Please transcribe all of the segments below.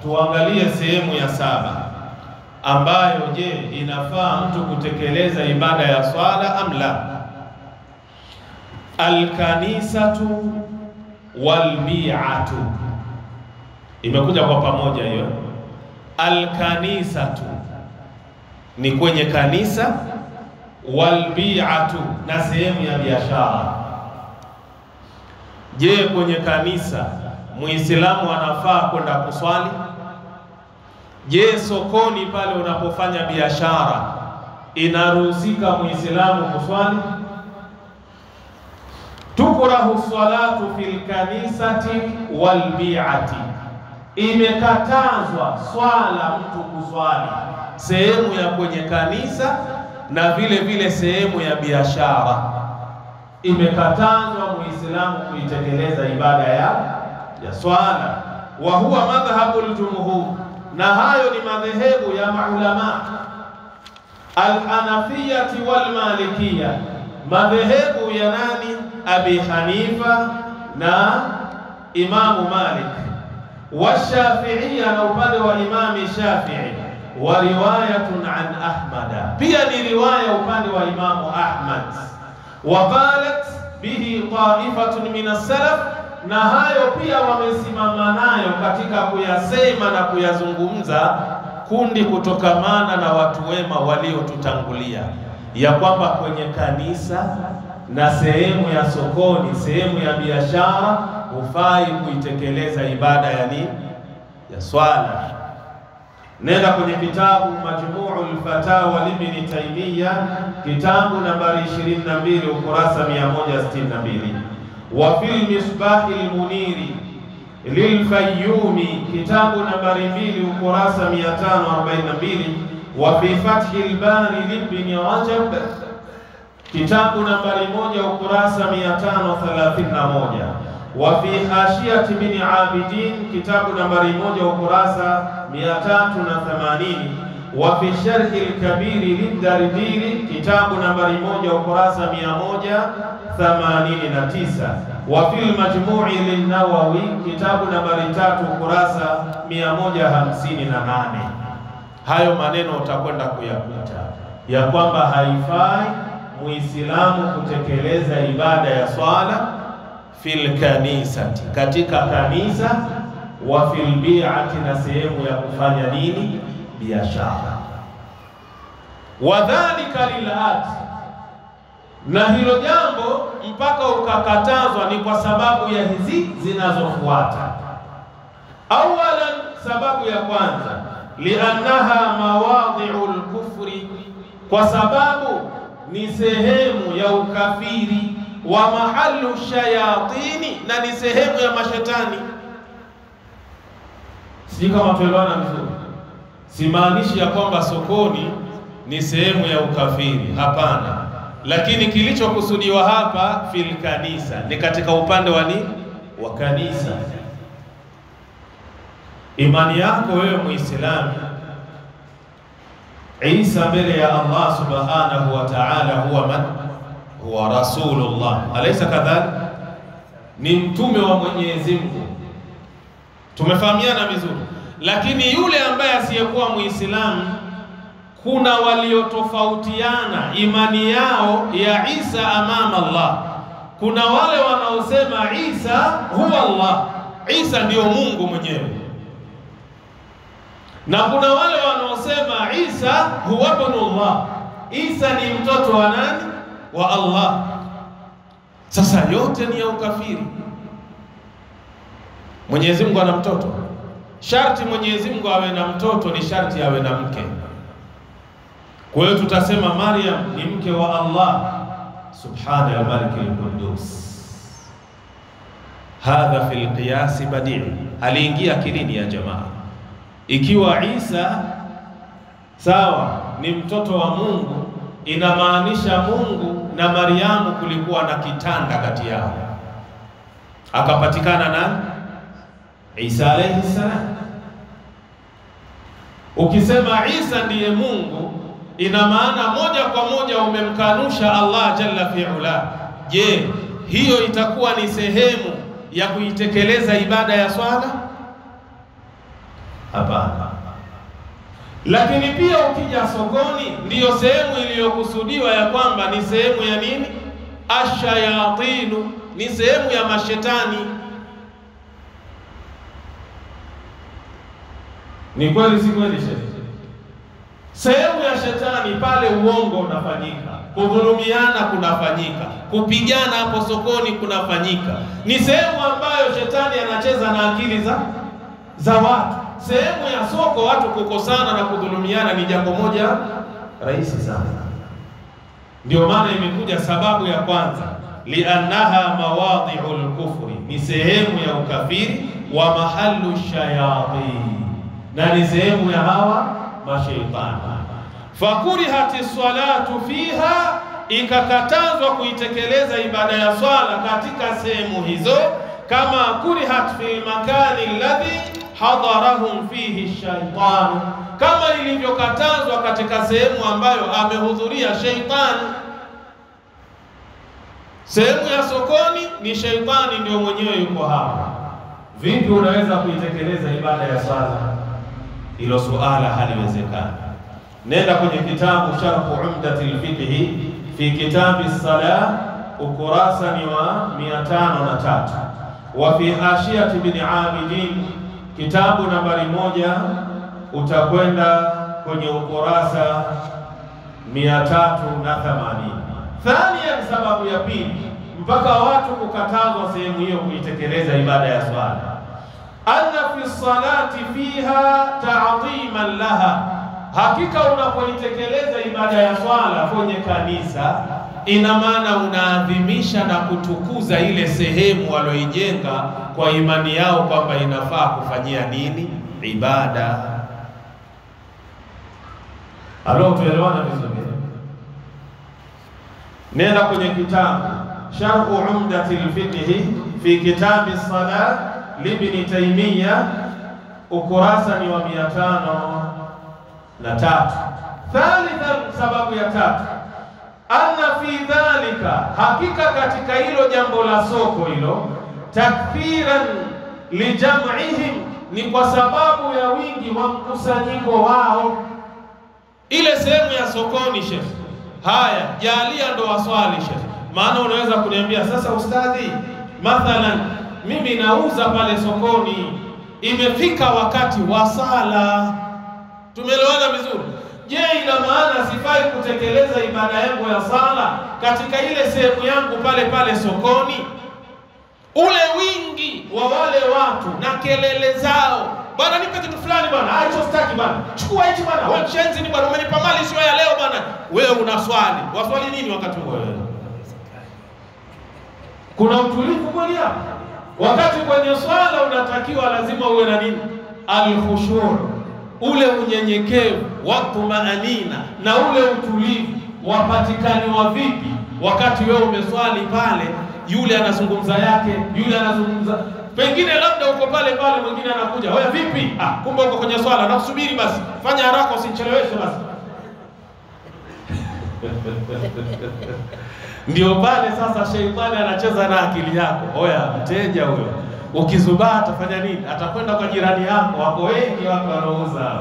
tuangalie sehemu ya 7 ambayo je, inafaa mtu kutekeleza ibada ya swala am la? Alkanisatu walbi'atu, imekuja kwa pamoja hiyo. Alkanisatu ni kwenye kanisa, walbi'atu na sehemu ya biashara. Je, kwenye kanisa Muislamu anafaa kwenda kuswali? Je, sokoni pale unapofanya biashara inaruhusika Muislamu kuswali? Tukrahu salatu fil kanisati wal bi'ati, imekatazwa swala mtu kuswali sehemu ya kwenye kanisa na vile vile sehemu ya biashara. Imekatazwa Muislamu kuitekeleza ibada ya swala. Wa huwa madhhabul jumhur, na hayo ni madhehebu ya maulama al-Hanafiyati wal Malikiyya, madhehebu ya nani? Abi Hanifa na Imamu Malik, wa Shafi'iyya na upande wa Imami Shafi'i, wa riwayatun an Ahmada, pia ni riwaya upande wa Imamu Ahmad. Wa qalat bihi ta'ifatun min as-salaf, na hayo pia wamesimama nayo katika kuyasema na kuyazungumza kundi kutokamana na watu wema waliotutangulia, ya kwamba kwenye kanisa na sehemu ya sokoni, sehemu ya biashara, hufai kuitekeleza ibada ya nini? Ya swala. Nenda kwenye kitabu Majmu'ul Fatawa Ibn Taymiyyah, kitabu nambari 22 ukurasa 162. Wa fil Misbahil Muniri lilfayyumi, kitabu nambari 2 ukurasa 542. Wa fi Fathil Bari libni Rajab, kitabu nambari 1 ukurasa 531. Wa fi Hashiyati bin Abidin, kitabu nambari 1 ukurasa 380. Wa fi Sharhi al-Kabiri lid-Dardiri, kitabu nambari 1 ukurasa 189. Wa fi al-Majmu'i lin-Nawawi, kitabu nambari 3 ukurasa 158. Hayo maneno utakwenda kuyakuta ya kwamba haifai Muislamu kutekeleza ibada ya swala fil kanisati, katika kanisa, wa fil bi'ati, na sehemu ya kufanya nini? Biashara. Wadhalika lil'ati, na hilo jambo mpaka ukakatazwa ni kwa sababu ya hizi zinazofuata. Awalan, sababu ya kwanza, liannaha mawadhi'ul kufri, kwa sababu ni sehemu ya ukafiri, wa mahallu shayatini, na ni sehemu ya mashetani. Si kama tuelewana vizuri? Simaanishi ya kwamba sokoni ni sehemu ya ukafiri, hapana. Lakini kilichokusudiwa hapa fil kanisa ni katika upande wa nini? Wa kanisa. Imani yako wewe Muislamu, Isa mbele ya Allah subhanahu wa ta'ala huwa man? Huwa Rasulullah, alaysa kadhalik? Ni mtume wa Mwenyezi Mungu. Tumefahamiana vizuri. Lakini yule ambaye asiyekuwa Muislamu, kuna waliotofautiana imani yao ya Isa amama Allah. Kuna wale wanaosema Isa huwa Allah, Isa ndio Mungu mwenyewe, na kuna wale wanaosema Isa huwa ibnullah, Isa ni mtoto wa nani? Wa Allah. Sasa yote ni ya ukafiri. Mwenyezi Mungu ana mtoto? Sharti Mwenyezi Mungu awe na mtoto ni sharti awe na mke. Kwa hiyo tutasema Maryam ni mke wa Allah subhana al-malik al-quddus. Hadha fil qiyas badi', aliingia akilini ya jamaa. Ikiwa Isa sawa ni mtoto wa Mungu, inamaanisha Mungu na Maryamu kulikuwa na kitanda kati yao, akapatikana na Isa alayhi salam. Ukisema Isa ndiye Mungu, ina maana moja kwa moja umemkanusha Allah jalla fi'ala. Je, hiyo itakuwa ni sehemu ya kuitekeleza ibada ya swala? Hapana. Lakini pia ukija sokoni, ndiyo sehemu iliyokusudiwa ya kwamba ni sehemu ya nini? Ashayatinu, ni sehemu ya mashetani. Ni kweli si kweli shehe? Sehemu ya shetani pale uongo unafanyika, kudhulumiana kunafanyika, kupigana hapo sokoni kunafanyika. Ni sehemu ambayo shetani anacheza na akili za watu. Sehemu ya soko watu kukosana na kudhulumiana ni jambo moja rahisi sana. Ndio maana imekuja sababu ya kwanza, liannaha mawadhi'ul kufri, ni sehemu ya ukafiri, wa mahallu shayatin, na ni sehemu ya hawa mashaitani. Fakurihati salatu fiha, ikakatazwa kuitekeleza ibada ya swala katika sehemu hizo, kama kurihat fil makani alladhi hadarahum fihi shaitan, kama ilivyokatazwa katika sehemu ambayo amehudhuria shaitani. Sehemu ya sokoni ni shaitani ndio mwenyewe yuko hapa. Vipi unaweza kuitekeleza ibada ya swala? Hilo suala haliwezekani. Nenda kwenye kitabu Sharh Umdatil Fiqh fi kitabi as-salah, ukurasa ni wa 503, wa fi hashiyat ibn Abidin, kitabu nambari 1, utakwenda kwenye ukurasa 380. Thania, sababu ya pili mpaka watu kukatazwa sehemu hiyo kuitekeleza ibada ya swala, anna fi salati fiha ta'dhiman laha, hakika unapoitekeleza ibada ya swala kwenye kanisa, ina maana unaadhimisha na kutukuza ile sehemu walioijenga kwa imani yao kwamba inafaa kufanyia nini? Ibada. Tuelewana vizuri? Nenda kwenye kitabu Sharh Umdatil Fiqh fi kitabi as-salah libni Taymiyyah, ukurasa ni wa 503. Thalithan, sababu ya tatu, anna fi dhalika, hakika katika hilo jambo la soko hilo, takfiran lijam'ihim, ni kwa sababu ya wingi wa mkusanyiko wao. Ile sehemu ya sokoni sheikh, haya jalia ndo waswali sheikh. Maana unaweza kuniambia sasa, ustadhi, mathalan mimi nauza pale sokoni, imefika wakati wa sala. Tumeelewana vizuri? Je, ina maana sifai kutekeleza ibada yangu ya sala katika ile sehemu yangu pale sokoni? Ule wingi wa wale watu na kelele zao, bwana nipe kitu fulani bwana, hicho sitaki bwana, chukua hicho bwana, wewe mshenzi ni bwana, umenipa mali sio ya leo bwana. Wewe unaswali, waswali nini wakati huo? Wewe kuna utulivu kweli hapo? Wakati kwenye swala unatakiwa lazima uwe na nini? Al-khushu', ule unyenyekevu, watu maanina, na ule utulivu wapatikani wa vipi? Wakati wewe umeswali pale, yule anazungumza yake, yule anazungumza, pengine labda uko pale mwingine anakuja, wewe vipi? Kumbe uko kwenye swala, nakusubiri basi, fanya haraka usicheleweshe basi. Ndio pale sasa sheitani anacheza na akili yako. Oya mteja huyo, ukizubaa atafanya nini? Atakwenda kwa jirani yako, wako wengi watu wanauza.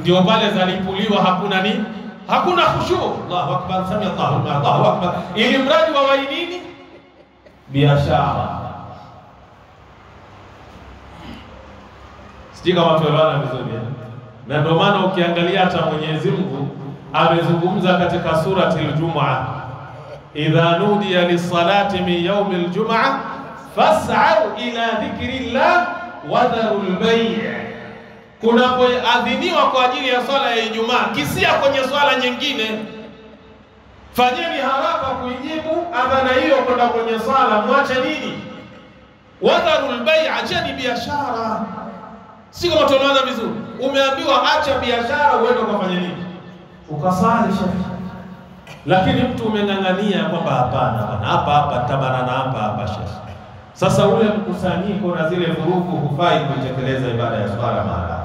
Ndio pale zalipuliwa, hakuna nini? Hakuna khushu. Allahu akbar, sami Allahu akbar, ili mradi wa wainini? Biashara. Sijui kama tuelewana vizuri. Na ndio maana ukiangalia hata Mwenyezi Mungu amezungumza katika surati al-Jumu'ah, idha nudiya lis-salati min yawm al-jum'ah fas'au ila dhikrillah wa dharul bay'. Kunapoadhiniwa kwa ajili ya swala ya Ijumaa, kisia kwenye swala nyingine, fanyeni haraka kuijibu adhana hiyo kwenda kwenye swala, muache nini? Wa dharul bay', acheni biashara. Si kama tunaona vizuri, umeambiwa acha biashara uende ukafanya nini? Ukasali sheikh. Lakini mtu umeng'ang'ania kwamba hapana, hapa tabana na hapa sheikh. Sasa ule mkusanyiko na zile vurugu hufai kutekeleza ibada ya swala mahala.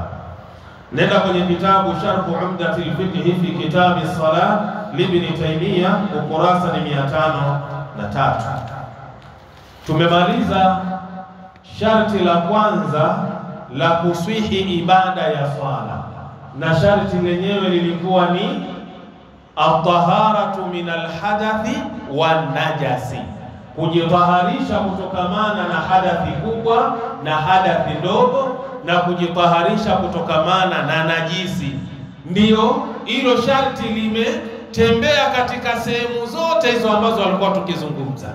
Nenda kwenye kitabu Sharh Umdatil Fiqh fi kitabi as-salah libni Taymiyyah, ukurasa ni 503. Tumemaliza sharti la kwanza la kuswihi ibada ya swala, na sharti lenyewe lilikuwa ni at-taharatu min al-hadathi wan najasi, kujitaharisha kutokamana na hadathi kubwa na hadathi ndogo, na kujitaharisha kutokamana na najisi. Ndio hilo sharti limetembea katika sehemu zote hizo ambazo walikuwa tukizungumza.